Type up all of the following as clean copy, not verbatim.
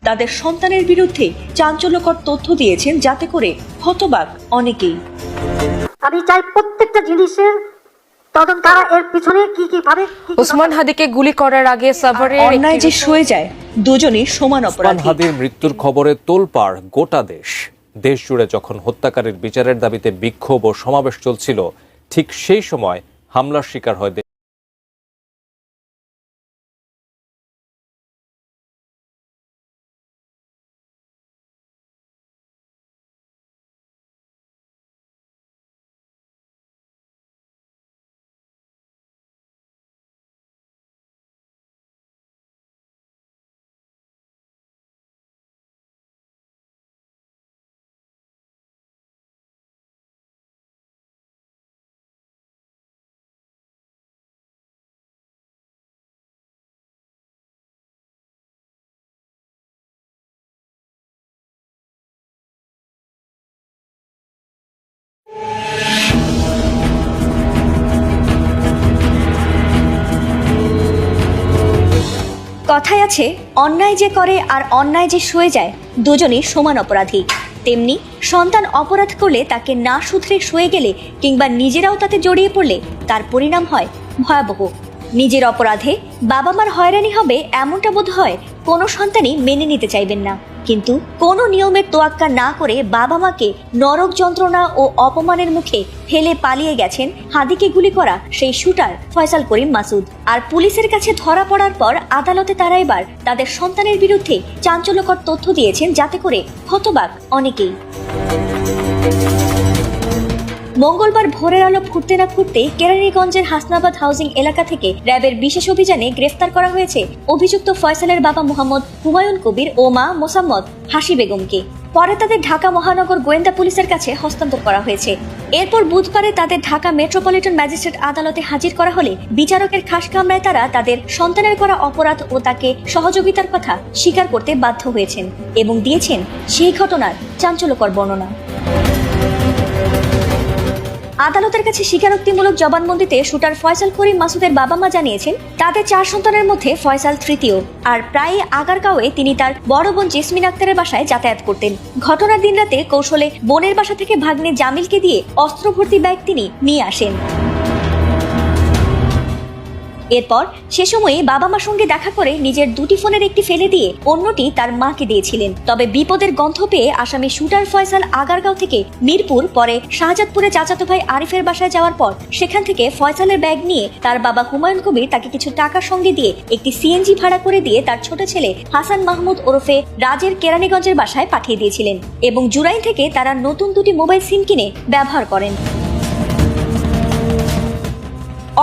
তাদের সন্তানের বিরুদ্ধে চাঞ্চল্যকর তথ্য দিয়েছেন, যাতে করে হতবাক অনেকেই। আমি চাই প্রত্যেকটা জিনিসের তদন্ত করা, এর পিছনে কি কি ভাবে। ওসমান হাদিকে গুলি করার আগে সাভারের অন্যায় যে সয়ে যায়, দুজনই সমান অপরাধী। ওসমান হাদির মৃত্যুর খবরে তোলপাড় গোটা দেশ। দেশ জুড়ে যখন হত্যাকারীর বিচারের দাবিতে বিক্ষোভ ও সমাবেশ চলছিল, ঠিক সেই সময় হামলার শিকার হয় কথায় আছে, অন্যায় যে করে আর অন্যায় যে সয়ে যায়, দুজনই সমান অপরাধী। তেমনি সন্তান অপরাধ করলে তাকে না শুধরে সয়ে গেলে কিংবা নিজেরাও তাতে জড়িয়ে পড়লে তার পরিণাম হয় ভয়াবহ। নিজের অপরাধে বাবা মার হয়রানি হবে এমনটা বোধ হয় কোনো সন্তানই মেনে নিতে চাইবেন না। কিন্তু কোনো নিয়মের তোয়াক্কা না করে বাবা মাকে নরক যন্ত্রণা ও অপমানের মুখে ফেলে পালিয়ে গেছেন হাদিকে গুলি করা সেই শুটার ফয়সাল করিম মাসুদ। আর পুলিশের কাছে ধরা পড়ার পর আদালতে তারা এবার তাদের সন্তানের বিরুদ্ধে চাঞ্চল্যকর তথ্য দিয়েছেন, যাতে করে হতবাক অনেকেই। মঙ্গলবার ভোরের আলো ফুটতে না ফুটতেই কেরানীগঞ্জের হাসনাবাদ হাউজিং এলাকা থেকে র্যাবের বিশেষ অভিযানে গ্রেফতার করা হয়েছে অভিযুক্ত ফয়সালের বাবা মোহাম্মদ হুমায়ুন কবির ও মা মোসাম্মদ হাসি বেগমকে। পরে তাদের ঢাকা মহানগর গোয়েন্দা পুলিশের কাছে হস্তান্তর করা হয়েছে। এরপর বুধবারে তাদের ঢাকা মেট্রোপলিটন ম্যাজিস্ট্রেট আদালতে হাজির করা হলে বিচারকের খাস কামরায় তারা তাদের সন্তানের করা অপরাধ ও তাকে সহযোগিতার কথা স্বীকার করতে বাধ্য হয়েছেন এবং দিয়েছেন সেই ঘটনার চাঞ্চল্যকর বর্ণনা। আদালতের কাছে স্বীকারোক্তিমূলক জবানবন্দিতে শুটার ফয়সাল করিম মাসুদের বাবা মা জানিয়েছেন, তাদের 4 সন্তানের মধ্যে ফয়সাল তৃতীয়। আর প্রায় আগারগাঁওয়ে তিনি তার বড় বোন জেসমিন আক্তারের বাসায় যাতায়াত করতেন। ঘটনার দিন রাতে কৌশলে বোনের বাসা থেকে ভাগ্নে জামিলকে দিয়ে অস্ত্র ভর্তি ব্যাগ তিনি নিয়ে আসেন। এরপর সে সময়ে বাবা মার সঙ্গে দেখা করে নিজের 2টি ফোনের একটি ফেলে দিয়ে অন্যটি তার মাকে দিয়েছিলেন। তবে বিপদের গন্ধ পেয়ে আসামি শুটার ফয়সাল আগারগাঁও থেকে মিরপুর, পরে শাহজাদপুরে চাচাতো ভাই আরিফের বাসায় যাওয়ার পর সেখান থেকে ফয়সালের ব্যাগ নিয়ে তার বাবা হুমায়ুন কবির তাকে কিছু টাকার সঙ্গে দিয়ে একটি সিএনজি ভাড়া করে দিয়ে তার ছোট ছেলে হাসান মাহমুদ ওরফে রাজের কেরানীগঞ্জের বাসায় পাঠিয়ে দিয়েছিলেন এবং জুরাইন থেকে তারা নতুন 2টি মোবাইল সিম কিনে ব্যবহার করেন।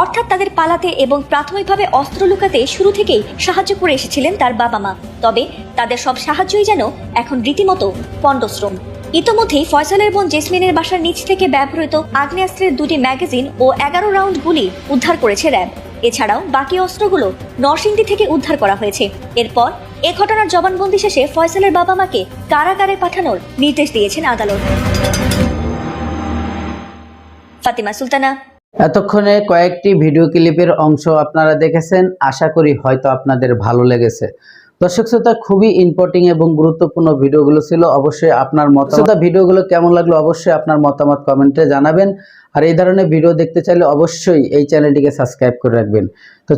অর্থাৎ তাদের পালাতে এবং প্রাথমিকভাবে অস্ত্র লুকাতে শুরু থেকেই সাহায্য করে এসেছিলেন তার বাবা মা। তবে তাদের সব সাহায্যই যেন এখন রীতিমতো পণ্ডশ্রম। ইতোমধ্যেই ফয়সালের বোন জেসমিনের বাসার নিচ থেকে ব্যবহৃত আগ্নেয়াস্ত্রের 2টি ম্যাগাজিন ও 11 রাউন্ড গুলি উদ্ধার করেছে র্যাব। এছাড়াও বাকি অস্ত্রগুলো নরসিংদী থেকে উদ্ধার করা হয়েছে। এরপর এ ঘটনার জবানবন্দি শেষে ফয়সালের বাবা মাকে কারাগারে পাঠানোর নির্দেশ দিয়েছেন আদালত। ফাতিমা সুলতানা। এতক্ষণে কয়েকটি ভিডিও ক্লিপের অংশ আপনারা দেখেছেন, আশা করি হয়তো আপনাদের ভালো লেগেছে। দর্শক শ্রোতা, খুবই ইম্পর্টেন্ট এবং গুরুত্বপূর্ণ ভিডিওগুলো ছিল। অবশ্যই আপনার মতামত, ভিডিওগুলো কেমন লাগলো অবশ্যই আপনার মতামত কমেন্টে জানাবেন। আর এই ধরনের ভিডিও দেখতে চাইলে অবশ্যই এই চ্যানেলটিকে সাবস্ক্রাইব করে রাখবেন। তো